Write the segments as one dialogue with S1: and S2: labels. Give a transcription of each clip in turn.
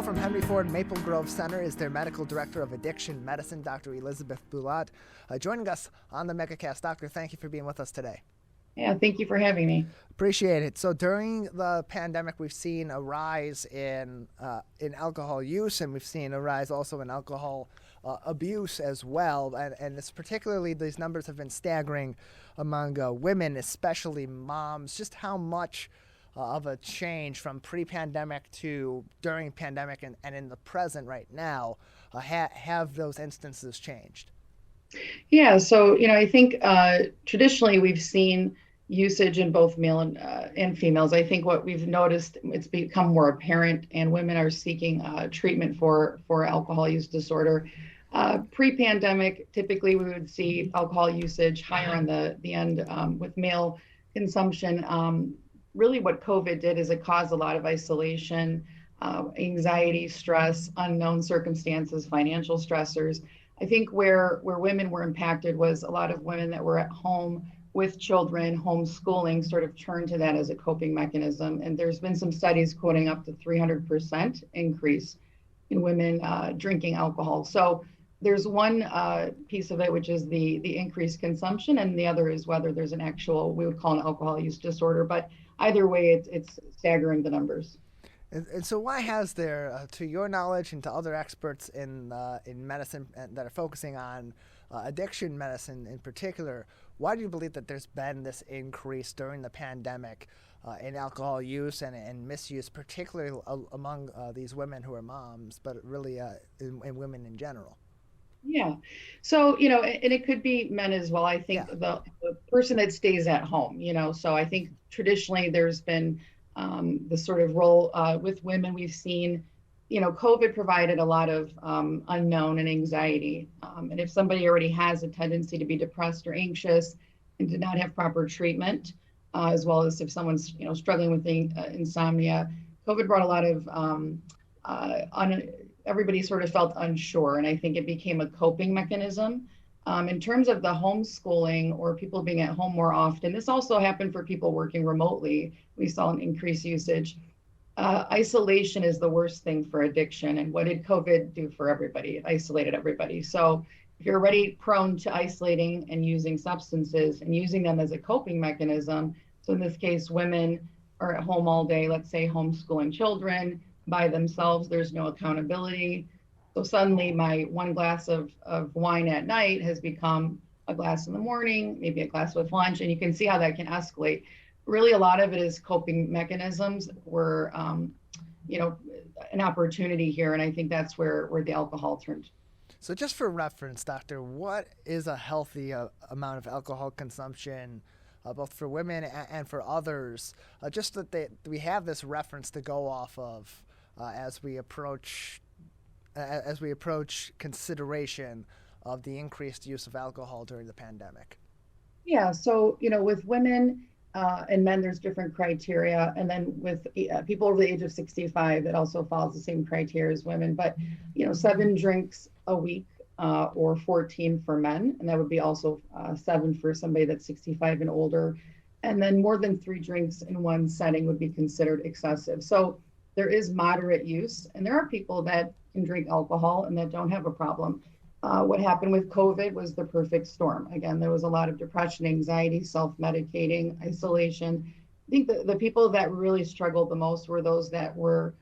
S1: from Henry Ford Maplegrove Center is their medical director of addiction medicine, Dr. Elizabeth Bulat, joining us on the MegaCast. Doctor, thank you for being with us today.
S2: Yeah, thank you for having me.
S1: Appreciate it. So during the pandemic, we've seen a rise in alcohol use, and we've seen a rise also in alcohol abuse as well. And it's particularly, these numbers have been staggering among women, especially moms. Just how much of a change from pre-pandemic to during pandemic and in the present right now have those instances changed?
S2: Yeah, so I think traditionally we've seen usage in both male and females. I think what we've noticed, it's become more apparent, and women are seeking treatment for alcohol use disorder. Pre-pandemic, typically we would see alcohol usage higher on the end with male consumption. Really what COVID did is it caused a lot of isolation, anxiety, stress, unknown circumstances, financial stressors. I think where women were impacted was a lot of women that were at home with children, homeschooling sort of turned to that as a coping mechanism. And there's been some studies quoting up to 300% increase in women drinking alcohol. So there's one piece of it, which is the increased consumption, and the other is whether there's an actual, we would call an alcohol use disorder. But either way, it's staggering the numbers.
S1: And so why has there, to your knowledge and to other experts in medicine that are focusing on addiction medicine in particular, why do you believe that there's been this increase during the pandemic in alcohol use and misuse, particularly among these women who are moms, but really in women in general?
S2: Yeah. So, and it could be men as well. I think the person that stays at home, so I think traditionally there's been the sort of role with women. We've seen, COVID provided a lot of unknown and anxiety. And if somebody already has a tendency to be depressed or anxious and did not have proper treatment, as well as if someone's, struggling with insomnia, COVID brought a lot of everybody sort of felt unsure. And I think it became a coping mechanism. In terms of the homeschooling or people being at home more often, this also happened for people working remotely. We saw an increased usage. Isolation is the worst thing for addiction. And what did COVID do for everybody? It isolated everybody. So if you're already prone to isolating and using substances and using them as a coping mechanism, so in this case, women are at home all day, let's say homeschooling children by themselves, there's no accountability. So suddenly my one glass of wine at night has become a glass in the morning, maybe a glass with lunch, and you can see how that can escalate. Really, a lot of it is coping mechanisms were, an opportunity here, and I think that's where the alcohol turned.
S1: So just for reference, doctor, what is a healthy amount of alcohol consumption, both for women and for others, just that we have this reference to go off of as we approach consideration of the increased use of alcohol during the pandemic?
S2: Yeah, so with women and men, there's different criteria, and then with people over the age of 65, that also follows the same criteria as women. But 7 drinks a week or 14 for men, and that would be also 7 for somebody that's 65 and older. And then more than 3 drinks in one setting would be considered excessive. So there is moderate use, and there are people that can drink alcohol and that don't have a problem. What happened with COVID was the perfect storm. Again, there was a lot of depression, anxiety, self-medicating, isolation. I think the people that really struggled the most were those that were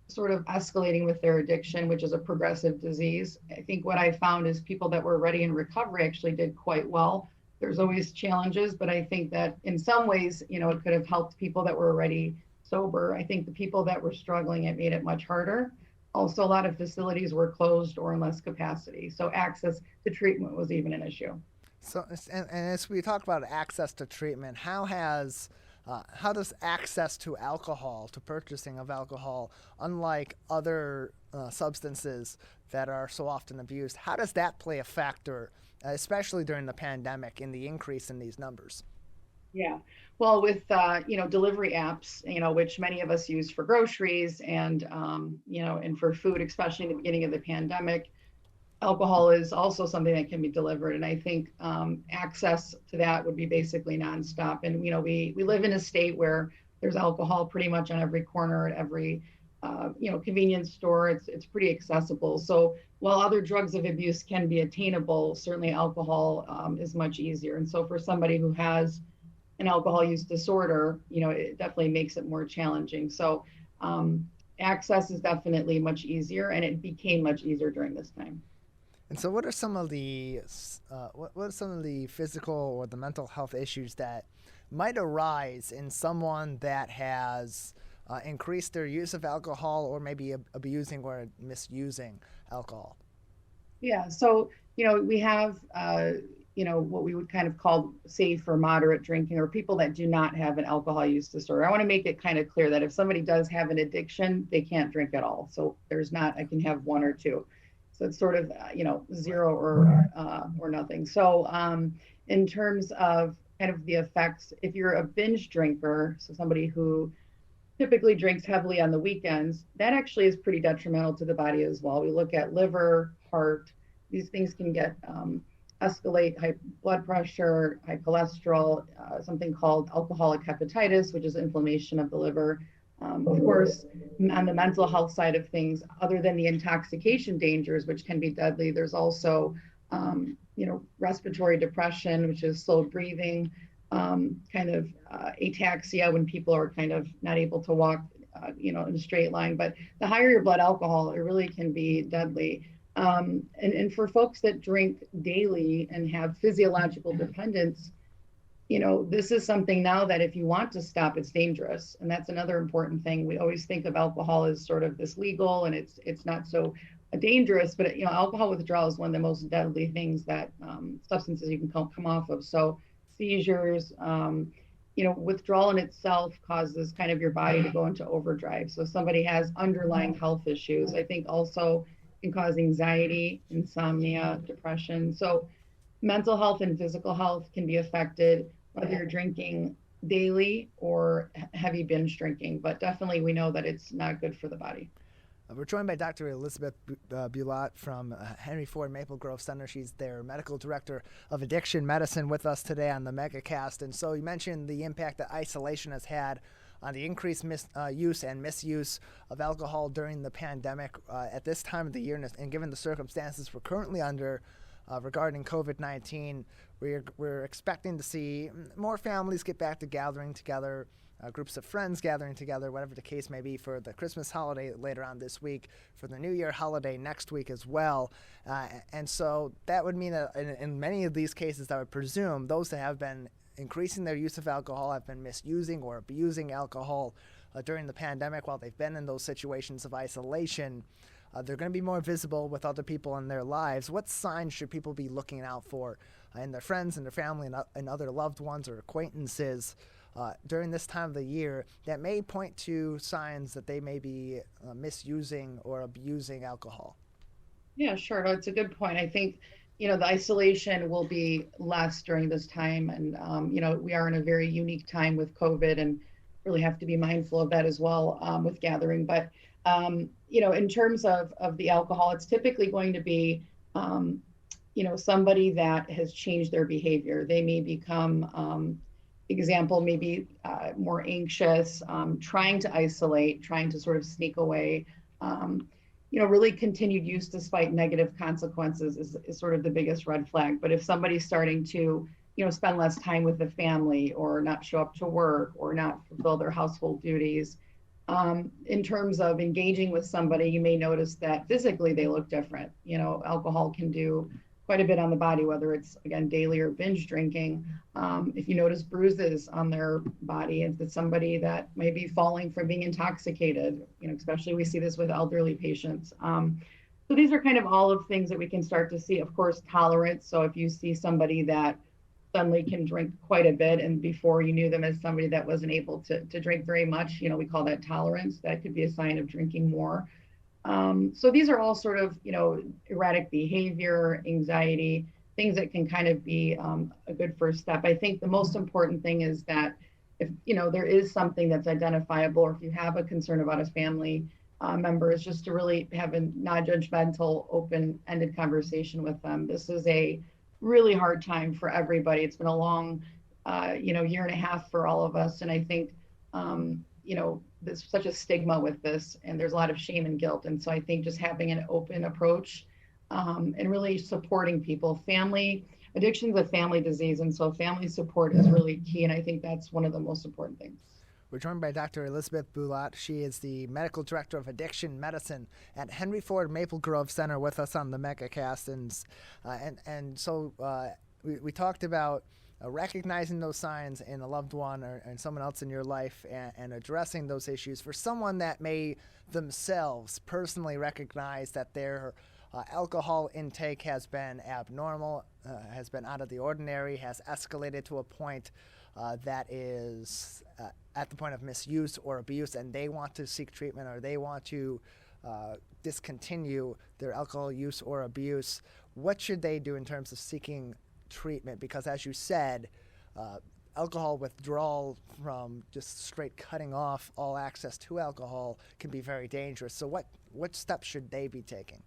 S2: sort of escalating with their addiction, which is a progressive disease. I think what I found is people that were already in recovery actually did quite well. There's always challenges, but I think that in some ways, it could have helped people that were already sober. I think the people that were struggling, it made it much harder. Also, a lot of facilities were closed or in less capacity. So access to treatment was even an issue.
S1: So, and as we talk about access to treatment, how does access to alcohol, to purchasing of alcohol, unlike other substances that are so often abused, how does that play a factor, especially during the pandemic, in the increase in these numbers?
S2: Yeah. Well, with delivery apps, which many of us use for groceries and and for food, especially in the beginning of the pandemic, alcohol is also something that can be delivered. And I think access to that would be basically nonstop. And we live in a state where there's alcohol pretty much on every corner, at every convenience store. It's pretty accessible. So while other drugs of abuse can be attainable, certainly alcohol is much easier. And so for somebody who has an alcohol use disorder, it definitely makes it more challenging. So access is definitely much easier, and it became much easier during this time.
S1: And so, what are some of the what are some of the physical or the mental health issues that might arise in someone that has increased their use of alcohol, or maybe abusing or misusing alcohol?
S2: Yeah, so we have what we would kind of call safe or moderate drinking, or people that do not have an alcohol use disorder. I want to make it kind of clear that if somebody does have an addiction, they can't drink at all. So there's not, I can have one or two. So it's sort of zero or nothing. So in terms of kind of the effects, if you're a binge drinker, so somebody who typically drinks heavily on the weekends, that actually is pretty detrimental to the body as well. We look at liver, heart, these things can get escalate high blood pressure, high cholesterol, something called alcoholic hepatitis, which is inflammation of the liver. Of course, on the mental health side of things, other than the intoxication dangers, which can be deadly, there's also, respiratory depression, which is slow breathing, kind of ataxia when people are kind of not able to walk, in a straight line. But the higher your blood alcohol, it really can be deadly. And for folks that drink daily and have physiological dependence, this is something now that if you want to stop, it's dangerous. And that's another important thing. We always think of alcohol as sort of this legal and it's not so dangerous, but alcohol withdrawal is one of the most deadly things that substances you can come off of. So seizures, withdrawal in itself causes kind of your body to go into overdrive. So if somebody has underlying health issues, I think also can cause anxiety, insomnia, depression. So mental health and physical health can be affected whether you're drinking daily or heavy binge drinking, but definitely we know that it's not good for the body.
S1: We're joined by Dr. Elizabeth Bulat from Henry Ford Maplegrove Center. She's their medical director of addiction medicine with us today on the MegaCast. And so you mentioned the impact that isolation has had on the increased use and misuse of alcohol during the pandemic at this time of the year, and given the circumstances we're currently under regarding COVID-19, we're expecting to see more families get back to gathering together, groups of friends gathering together, whatever the case may be, for the Christmas holiday later on this week, for the New Year holiday next week as well. And so that would mean that in many of these cases, I would presume those that have been increasing their use of alcohol have been misusing or abusing alcohol during the pandemic while they've been in those situations of isolation. They're going to be more visible with other people in their lives. What signs should people be looking out for in their friends and their family and other loved ones or acquaintances during this time of the year that may point to signs that they may be misusing or abusing alcohol?
S2: Yeah, sure. No, it's a good point. I think, the isolation will be less during this time. And, we are in a very unique time with COVID and really have to be mindful of that as well with gathering. But, in terms of the alcohol, it's typically going to be, somebody that has changed their behavior. They may become, maybe more anxious, trying to isolate, trying to sort of sneak away. Really continued use despite negative consequences is sort of the biggest red flag. But if somebody's starting to, spend less time with the family or not show up to work or not fulfill their household duties, in terms of engaging with somebody, you may notice that physically they look different. Alcohol can do quite a bit on the body, whether it's, again, daily or binge drinking. If you notice bruises on their body, if it's somebody that may be falling from being intoxicated, especially we see this with elderly patients. So these are kind of all of things that we can start to see. Of course, tolerance. So if you see somebody that suddenly can drink quite a bit, and before you knew them as somebody that wasn't able to drink very much, we call that tolerance. That could be a sign of drinking more. So these are all sort of, erratic behavior, anxiety, things that can kind of be a good first step. I think the most important thing is that if, there is something that's identifiable, or if you have a concern about a family member, is just to really have a non-judgmental, open-ended conversation with them. This is a really hard time for everybody. It's been a long, year and a half for all of us. And I think, there's such a stigma with this, and there's a lot of shame and guilt. And so I think just having an open approach, and really supporting people. Addiction is a family disease, and so family support is really key. And I think that's one of the most important things.
S1: We're joined by Dr. Elizabeth Bulat. She is the Medical Director of Addiction Medicine at Henry Ford Maplegrove Center with us on the MegaCast. And so we talked about recognizing those signs in a loved one or someone else in your life, and addressing those issues. For someone that may themselves personally recognize that their alcohol intake has been abnormal, has been out of the ordinary, has escalated to a point that is at the point of misuse or abuse, and they want to seek treatment, or they want to discontinue their alcohol use or abuse, what should they do in terms of seeking treatment? Because as you said, alcohol withdrawal from just straight cutting off all access to alcohol can be very dangerous. So what steps should they be taking?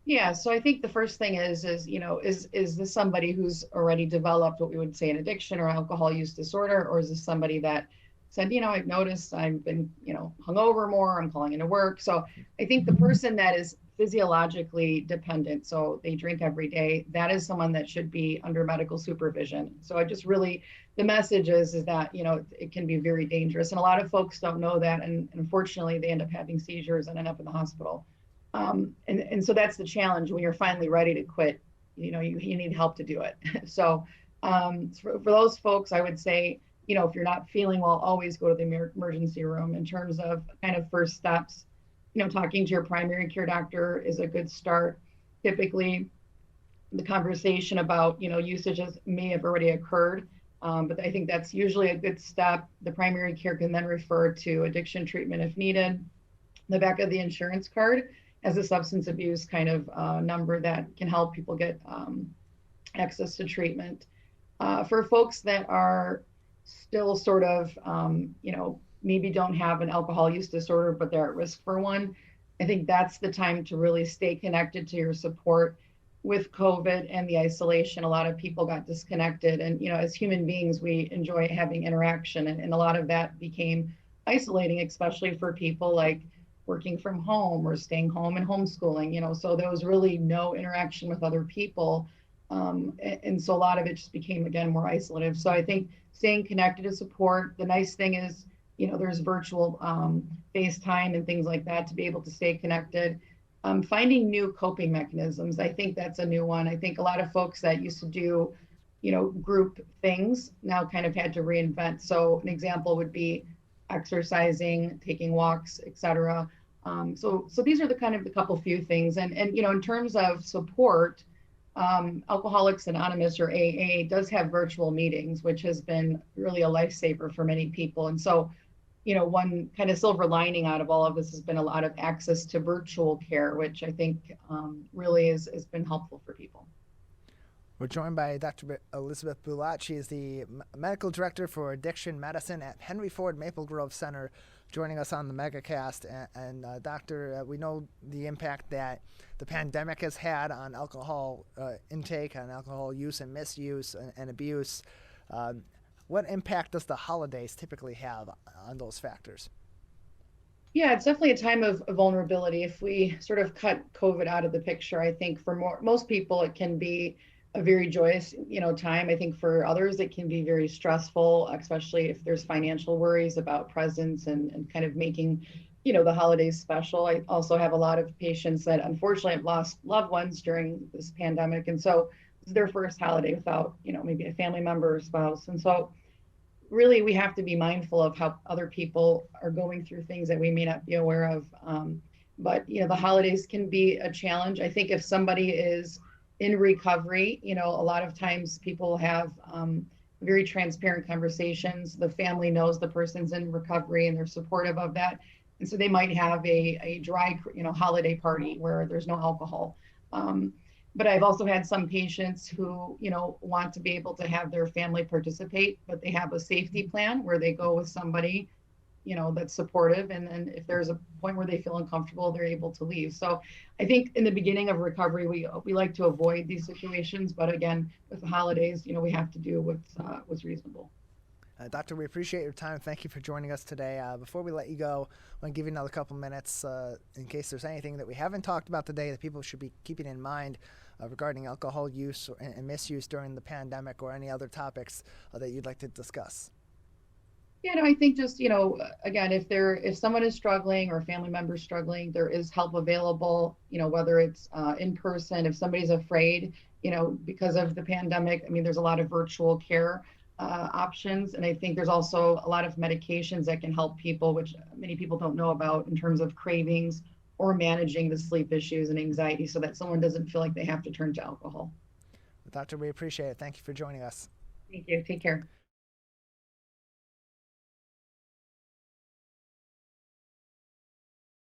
S2: Yeah, so I think the first thing is this somebody who's already developed what we would say an addiction or alcohol use disorder, or is this somebody that said, I've noticed I've been, hungover more, I'm calling into work. So I think the person that is physiologically dependent, so they drink every day, that is someone that should be under medical supervision. So I just really, the message is that, it can be very dangerous. And a lot of folks don't know that. And unfortunately, they end up having seizures and end up in the hospital. And so that's the challenge when you're finally ready to quit, you need help to do it. So for those folks, I would say, if you're not feeling well, always go to the emergency room. In terms of kind of first steps, talking to your primary care doctor is a good start. Typically, the conversation about, usages may have already occurred, but I think that's usually a good step. The primary care can then refer to addiction treatment if needed. The back of the insurance card as a substance abuse kind of number that can help people get access to treatment. For folks that are still sort of, maybe don't have an alcohol use disorder, but they're at risk for one, I think that's the time to really stay connected to your support. With COVID and the isolation, a lot of people got disconnected. And, as human beings, we enjoy having interaction. And a lot of that became isolating, especially for people like working from home or staying home and homeschooling, so there was really no interaction with other people. And so a lot of it just became, again, more isolative. So I think staying connected to support. The nice thing is, there's virtual FaceTime and things like that to be able to stay connected. Finding new coping mechanisms. I think that's a new one. I think a lot of folks that used to do, group things now kind of had to reinvent. So an example would be exercising, taking walks, etc. So these are the couple few things. And in terms of support, Alcoholics Anonymous or AA does have virtual meetings, which has been really a lifesaver for many people. And so, one kind of silver lining out of all of this has been a lot of access to virtual care, which I think really has been helpful for people.
S1: We're joined by Dr. Elizabeth Bulat. She is the Medical Director for Addiction Medicine at Henry Ford Maplegrove Center, joining us on the MegaCast. And Doctor, we know the impact that the pandemic has had on alcohol intake, on alcohol use and misuse and abuse. What impact does the holidays typically have on those factors?
S2: Yeah, it's definitely a time of vulnerability. If we sort of cut COVID out of the picture, I think for most people, it can be a very joyous, time. I think for others, it can be very stressful, especially if there's financial worries about presents and kind of making, the holidays special. I also have a lot of patients that unfortunately have lost loved ones during this pandemic. And so it's their first holiday without, maybe a family member or spouse. And so really, we have to be mindful of how other people are going through things that we may not be aware of. But, the holidays can be a challenge. I think if somebody is in recovery, a lot of times people have very transparent conversations. The family knows the person's in recovery and they're supportive of that. And so they might have a dry, holiday party where there's no alcohol. But I've also had some patients who, want to be able to have their family participate, but they have a safety plan where they go with somebody, that's supportive. And then if there's a point where they feel uncomfortable, they're able to leave. So I think in the beginning of recovery, we like to avoid these situations. But again, with the holidays, we have to do what's reasonable.
S1: Doctor, we appreciate your time. Thank you for joining us today. Before we let you go, I want to give you another couple minutes in case there's anything that we haven't talked about today that people should be keeping in mind regarding alcohol use and misuse during the pandemic, or any other topics that you'd like to discuss.
S2: Yeah, no, I think just, again, if someone is struggling or a family member is struggling, there is help available, whether it's in person, if somebody's afraid, because of the pandemic. I mean, there's a lot of virtual care options. And I think there's also a lot of medications that can help people, which many people don't know about, in terms of cravings or managing the sleep issues and anxiety, so that someone doesn't feel like they have to turn to alcohol.
S1: Doctor, we appreciate it. Thank you for joining us.
S2: Thank you. Take care.